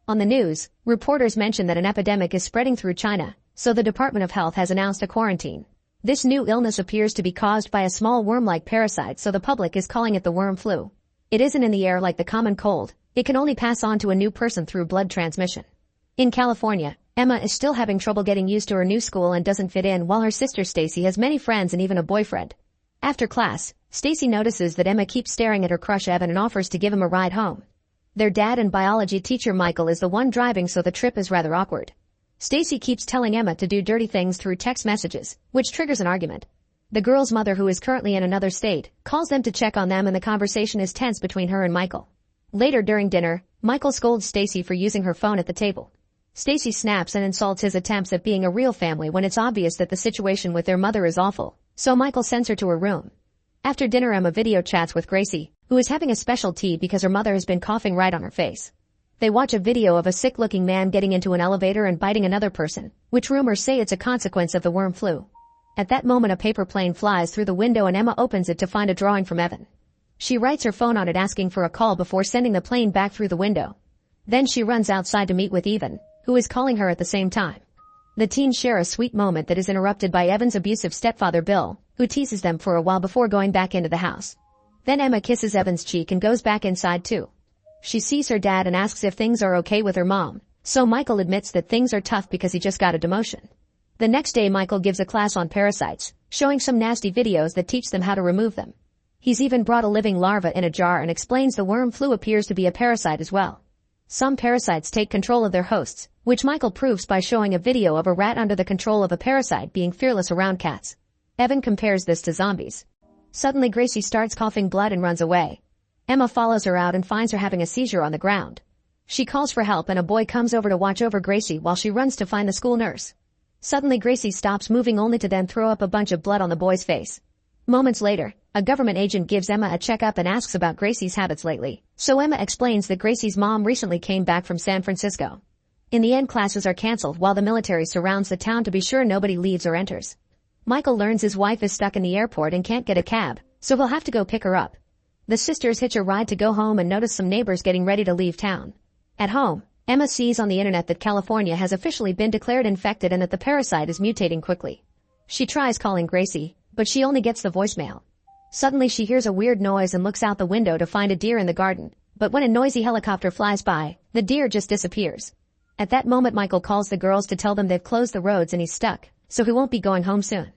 On the news, reporters mention that an epidemic is spreading through China, so the Department of Health has announced a quarantine. This new illness appears to be caused by a small worm-like parasite, so the public is calling it the worm flu. It isn't in the air like the common cold. It can only pass on to a new person through blood transmission. In California, Emma is still having trouble getting used to her new school and doesn't fit in, while her sister Stacy has many friends and even a boyfriend. After class, Stacy notices that Emma keeps staring at her crush Evan and offers to give him a ride home. Their dad and biology teacher Michael is the one driving, so the trip is rather awkward. Stacy keeps telling Emma to do dirty things through text messages, which triggers an argument. The girl's mother, who is currently in another state, calls them to check on them, and the conversation is tense between her and Michael. Later during dinner, Michael scolds Stacy for using her phone at the table. Stacy snaps and insults his attempts at being a real family when it's obvious that the situation with their mother is awful, so Michael sends her to her room. After dinner, Emma video chats with Gracie, who is having a special tea because her mother has been coughing right on her face. They watch a video of a sick-looking man getting into an elevator and biting another person, which rumors say it's a consequence of the worm flu. At that moment, a paper plane flies through the window and Emma opens it to find a drawing from Evan. She writes her phone on it asking for a call before sending the plane back through the window. Then she runs outside to meet with Evan, who is calling her at the same time. The teens share a sweet moment that is interrupted by Evan's abusive stepfather Bill, who teases them for a while before going back into the house. Then Emma kisses Evan's cheek and goes back inside too. She sees her dad and asks if things are okay with her mom, so Michael admits that things are tough because he just got a demotion. The next day, Michael gives a class on parasites, showing some nasty videos that teach them how to remove them. He's even brought a living larva in a jar and explains the worm flu appears to be a parasite as well. Some parasites take control of their hosts, which Michael proves by showing a video of a rat under the control of a parasite being fearless around cats. Evan compares this to zombies. Suddenly, Gracie starts coughing blood and runs away. Emma follows her out and finds her having a seizure on the ground. She calls for help and a boy comes over to watch over Gracie while she runs to find the school nurse. Suddenly, Gracie stops moving only to then throw up a bunch of blood on the boy's face. Moments later, a government agent gives Emma a checkup and asks about Gracie's habits lately, so Emma explains that Gracie's mom recently came back from San Francisco. In the end, classes are canceled while the military surrounds the town to be sure nobody leaves or enters. Michael learns his wife is stuck in the airport and can't get a cab, so he'll have to go pick her up. The sisters hitch a ride to go home and notice some neighbors getting ready to leave town. At home, Emma sees on the internet that California has officially been declared infected and that the parasite is mutating quickly. She tries calling Gracie, but she only gets the voicemail. Suddenly she hears a weird noise and looks out the window to find a deer in the garden, but when a noisy helicopter flies by, the deer just disappears. At that moment, Michael calls the girls to tell them they've closed the roads and he's stuck, so he won't be going home soon.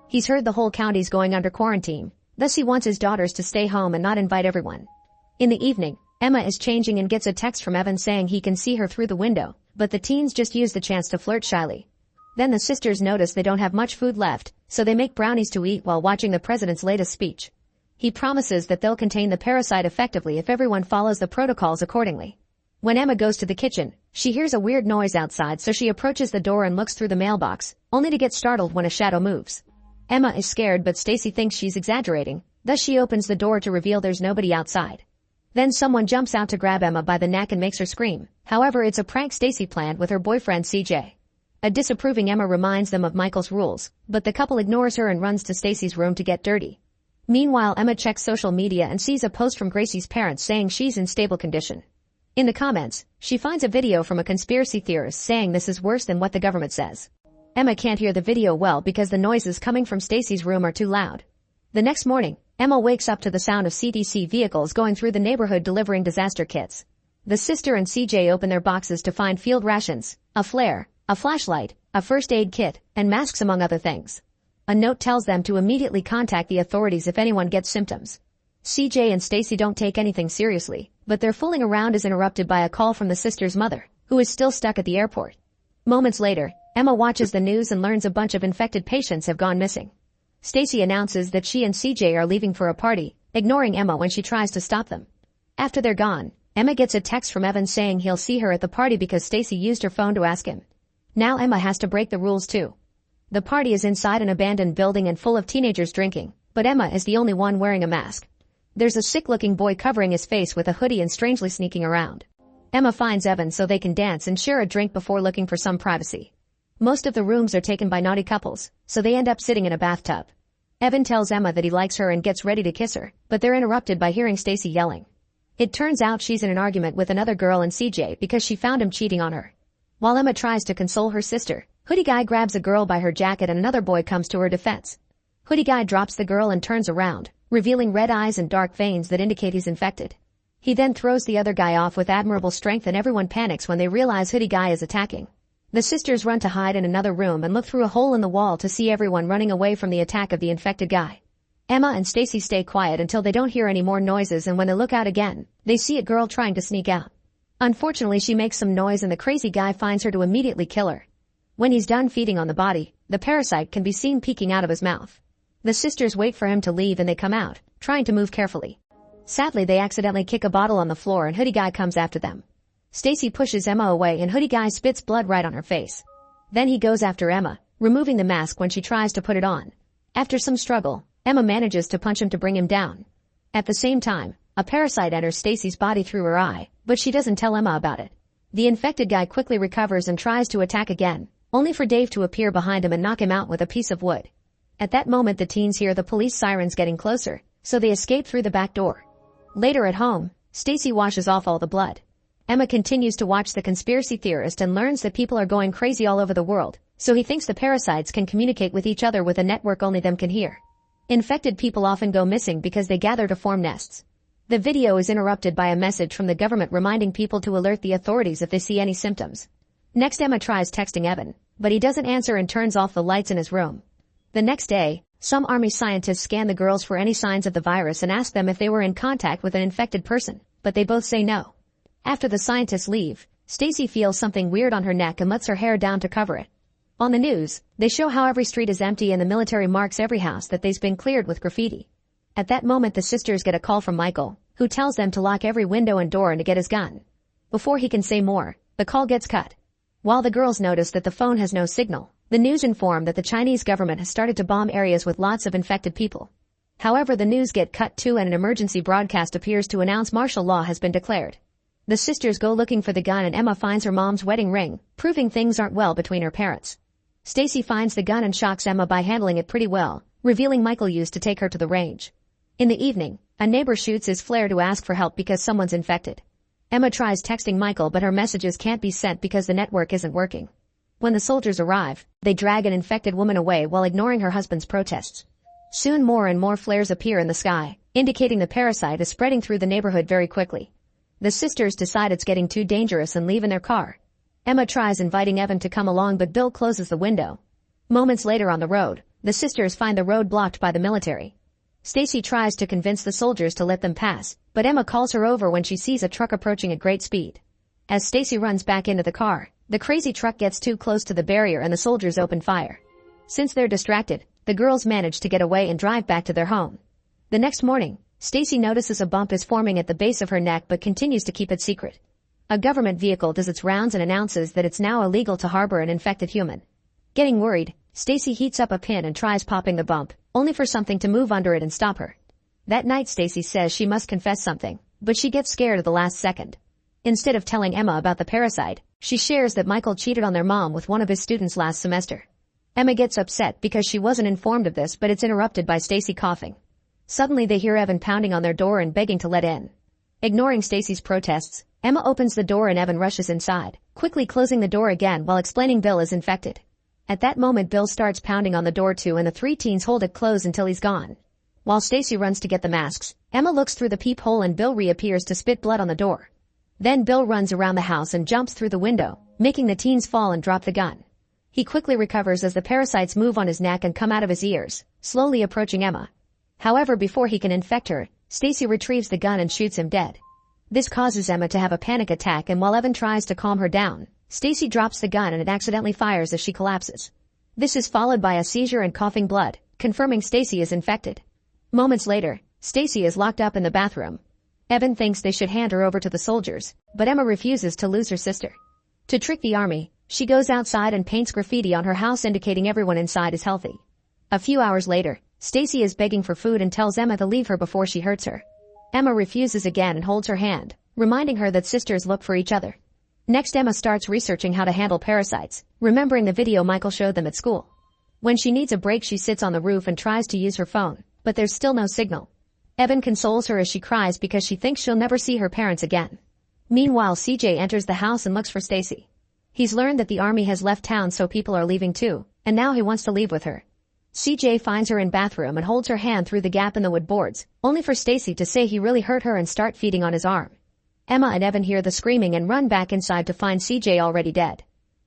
He's heard the whole county's going under quarantine, thus he wants his daughters to stay home and not invite everyone. In the evening, Emma is changing and gets a text from Evan saying he can see her through the window, but the teens just use the chance to flirt shyly. Then the sisters notice they don't have much food left, so they make brownies to eat while watching the president's latest speech. He promises that they'll contain the parasite effectively if everyone follows the protocols accordingly. When Emma goes to the kitchen, she hears a weird noise outside, so she approaches the door and looks through the mailbox, only to get startled when a shadow moves. Emma is scared, but Stacy thinks she's exaggerating, thus she opens the door to reveal there's nobody outside. Then someone jumps out to grab Emma by the neck and makes her scream. However, it's a prank Stacy planned with her boyfriend CJ. A disapproving Emma reminds them of Michael's rules, but the couple ignores her and runs to Stacy's room to get dirty. Meanwhile, Emma checks social media and sees a post from Gracie's parents saying she's in stable condition. In the comments, she finds a video from a conspiracy theorist saying this is worse than what the government says. Emma can't hear the video well because the noises coming from Stacy's room are too loud. The next morning, Emma wakes up to the sound of CDC vehicles going through the neighborhood delivering disaster kits. The sister and CJ open their boxes to find field rations, a flare, a flashlight, a first aid kit, and masks among other things. A note tells them to immediately contact the authorities if anyone gets symptoms. CJ and Stacy don't take anything seriously, but their fooling around is interrupted by a call from the sister's mother, who is still stuck at the airport. Moments later, Emma watches the news and learns a bunch of infected patients have gone missing. Stacy announces that she and CJ are leaving for a party, ignoring Emma when she tries to stop them. After they're gone, Emma gets a text from Evan saying he'll see her at the party because Stacy used her phone to ask him. Now Emma has to break the rules too. The party is inside an abandoned building and full of teenagers drinking, but Emma is the only one wearing a mask. There's a sick-looking boy covering his face with a hoodie and strangely sneaking around. Emma finds Evan so they can dance and share a drink before looking for some privacy. Most of the rooms are taken by naughty couples, so they end up sitting in a bathtub. Evan tells Emma that he likes her and gets ready to kiss her, but they're interrupted by hearing Stacy yelling. It turns out she's in an argument with another girl in CJ because she found him cheating on her. While Emma tries to console her sister, Hoodie Guy grabs a girl by her jacket and another boy comes to her defense. Hoodie Guy drops the girl and turns around, revealing red eyes and dark veins that indicate he's infected. He then throws the other guy off with admirable strength and everyone panics when they realize Hoodie Guy is attacking. The sisters run to hide in another room and look through a hole in the wall to see everyone running away from the attack of the infected guy. Emma and Stacy stay quiet until they don't hear any more noises, and when they look out again, they see a girl trying to sneak out. Unfortunately, she makes some noise and the crazy guy finds her to immediately kill her. When he's done feeding on the body, the parasite can be seen peeking out of his mouth. The sisters wait for him to leave and they come out, trying to move carefully. Sadly, they accidentally kick a bottle on the floor and Hoodie Guy comes after them. Stacy pushes Emma away and Hoodie Guy spits blood right on her face. Then he goes after Emma, removing the mask when she tries to put it on. After some struggle, Emma manages to punch him to bring him down. At the same time, a parasite enters Stacy's body through her eye, but she doesn't tell Emma about it. The infected guy quickly recovers and tries to attack again, only for Dave to appear behind him and knock him out with a piece of wood. At that moment, the teens hear the police sirens getting closer, so they escape through the back door. Later at home, Stacy washes off all the blood. Emma continues to watch The Conspiracy Theorist and learns that people are going crazy all over the world, so he thinks the parasites can communicate with each other with a network only them can hear. Infected people often go missing because they gather to form nests. The video is interrupted by a message from the government reminding people to alert the authorities if they see any symptoms. Next, Emma tries texting Evan, but he doesn't answer and turns off the lights in his room. The next day, some army scientists scan the girls for any signs of the virus and ask them if they were in contact with an infected person, but they both say no. After the scientists leave, Stacy feels something weird on her neck and lets her hair down to cover it. On the news, they show how every street is empty and the military marks every house that they've been cleared with graffiti. At that moment, the sisters get a call from Michael, who tells them to lock every window and door and to get his gun. Before he can say more, the call gets cut. While the girls notice that the phone has no signal, the news inform that the Chinese government has started to bomb areas with lots of infected people. However, the news get cut too and an emergency broadcast appears to announce martial law has been declared. The sisters go looking for the gun and Emma finds her mom's wedding ring, proving things aren't well between her parents. Stacy finds the gun and shocks Emma by handling it pretty well, revealing Michael used to take her to the range. In the evening, a neighbor shoots his flare to ask for help because someone's infected. Emma tries texting Michael but her messages can't be sent because the network isn't working. When the soldiers arrive, they drag an infected woman away while ignoring her husband's protests. Soon more and more flares appear in the sky, indicating the parasite is spreading through the neighborhood very quickly. The sisters decide it's getting too dangerous and leave in their car. Emma tries inviting Evan to come along but Bill closes the window. Moments later on the road, the sisters find the road blocked by the military. Stacy tries to convince the soldiers to let them pass, but Emma calls her over when she sees a truck approaching at great speed. As Stacy runs back into the car, the crazy truck gets too close to the barrier and the soldiers open fire. Since they're distracted, the girls manage to get away and drive back to their home. The next morning, Stacy notices a bump is forming at the base of her neck but continues to keep it secret. A government vehicle does its rounds and announces that it's now illegal to harbor an infected human. Getting worried, Stacy heats up a pin and tries popping the bump, only for something to move under it and stop her. That night, Stacy says she must confess something, but she gets scared at the last second. Instead of telling Emma about the parasite, she shares that Michael cheated on their mom with one of his students last semester. Emma gets upset because she wasn't informed of this, but it's interrupted by Stacy coughing. Suddenly they hear Evan pounding on their door and begging to let in. Ignoring Stacy's protests, Emma opens the door and Evan rushes inside, quickly closing the door again while explaining Bill is infected. At that moment, Bill starts pounding on the door too and the three teens hold it closed until he's gone. While Stacy runs to get the masks, Emma looks through the peephole and Bill reappears to spit blood on the door. Then Bill runs around the house and jumps through the window, making the teens fall and drop the gun. He quickly recovers as the parasites move on his neck and come out of his ears, slowly approaching Emma. However, before he can infect her, Stacy retrieves the gun and shoots him dead. This causes Emma to have a panic attack, and while Evan tries to calm her down, Stacy drops the gun and it accidentally fires as she collapses. This is followed by a seizure and coughing blood, confirming Stacy is infected. Moments later, Stacy is locked up in the bathroom. Evan thinks they should hand her over to the soldiers, but Emma refuses to lose her sister. To trick the army, she goes outside and paints graffiti on her house indicating everyone inside is healthy. A few hours later, Stacy is begging for food and tells Emma to leave her before she hurts her. Emma refuses again and holds her hand, reminding her that sisters look for each other. Next, Emma starts researching how to handle parasites, remembering the video Michael showed them at school. When she needs a break, she sits on the roof and tries to use her phone, but there's still no signal. Evan consoles her as she cries because she thinks she'll never see her parents again. Meanwhile, CJ enters the house and looks for Stacy. He's learned that the army has left town, so people are leaving too, and now he wants to leave with her. CJ finds her in bathroom and holds her hand through the gap in the wood boards, only for Stacy to say he really hurt her and start feeding on his arm. Emma and Evan hear the screaming and run back inside to find CJ already dead.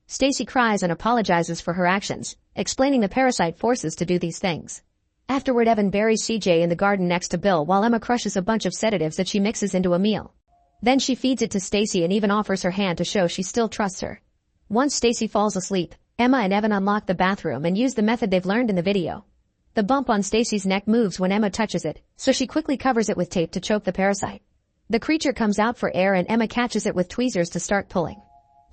Stacy cries and apologizes for her actions, explaining the parasite forces to do these things. Afterward, Evan buries CJ in the garden next to Bill while Emma crushes a bunch of sedatives that she mixes into a meal. Then she feeds it to Stacy and even offers her hand to show she still trusts her. Once Stacy falls asleep, Emma and Evan unlock the bathroom and use the method they've learned in the video. The bump on Stacy's neck moves when Emma touches it, so she quickly covers it with tape to choke the parasite. The creature comes out for air and Emma catches it with tweezers to start pulling.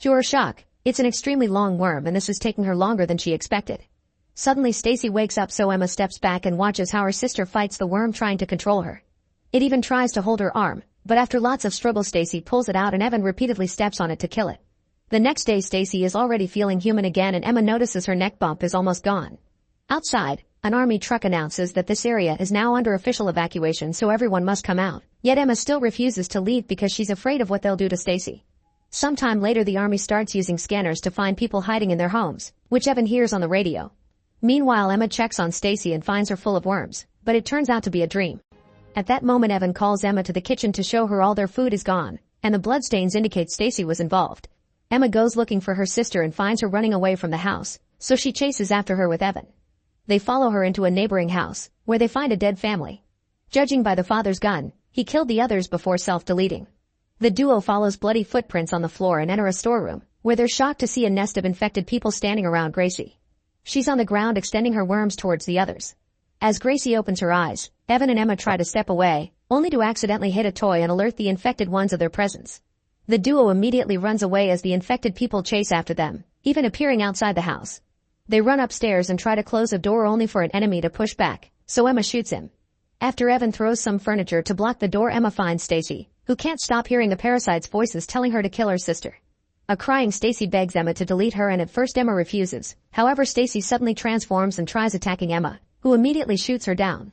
To her shock, it's an extremely long worm and this is taking her longer than she expected. Suddenly Stacy wakes up, so Emma steps back and watches how her sister fights the worm, trying to control her. It even tries to hold her arm, but after lots of struggle Stacy pulls it out and Evan repeatedly steps on it to kill it. The next day Stacy is already feeling human again and Emma notices her neck bump is almost gone. Outside, an army truck announces that this area is now under official evacuation, so everyone must come out. Yet Emma still refuses to leave because she's afraid of what they'll do to Stacy. Sometime later the army starts using scanners to find people hiding in their homes, which Evan hears on the radio. Meanwhile, Emma checks on Stacy and finds her full of worms, but it turns out to be a dream. At that moment Evan calls Emma to the kitchen to show her all their food is gone, and the bloodstains indicate Stacy was involved. Emma goes looking for her sister and finds her running away from the house, so she chases after her with Evan. They follow her into a neighboring house, where they find a dead family. Judging by the father's gun, he killed the others before self-deleting. The duo follows bloody footprints on the floor and enter a storeroom, where they're shocked to see a nest of infected people standing around Gracie. She's on the ground extending her worms towards the others. As Gracie opens her eyes, Evan and Emma try to step away, only to accidentally hit a toy and alert the infected ones of their presence. The duo immediately runs away as the infected people chase after them, even appearing outside the house. They run upstairs and try to close a door only for an enemy to push back, so Emma shoots him. After Evan throws some furniture to block the door, Emma finds Stacy, who can't stop hearing the parasite's voices telling her to kill her sister. A crying Stacy begs Emma to delete her and at first Emma refuses. However, Stacy suddenly transforms and tries attacking Emma, who immediately shoots her down.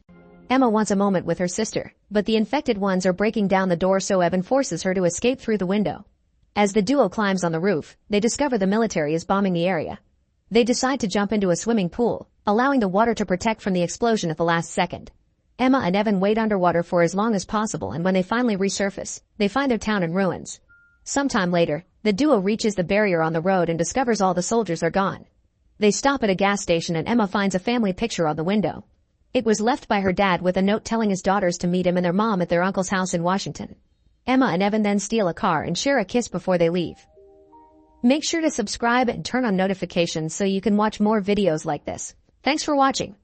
Emma wants a moment with her sister, but the infected ones are breaking down the door, so Evan forces her to escape through the window. As the duo climbs on the roof, they discover the military is bombing the area. They decide to jump into a swimming pool, allowing the water to protect from the explosion at the last second. Emma and Evan wait underwater for as long as possible, and when they finally resurface, they find their town in ruins. Sometime later, the duo reaches the barrier on the road and discovers all the soldiers are gone. They stop at a gas station and Emma finds a family picture on the window. It was left by her dad with a note telling his daughters to meet him and their mom at their uncle's house in Washington. Emma and Evan then steal a car and share a kiss before they leave. Make sure to subscribe and turn on notifications so you can watch more videos like this. Thanks for watching.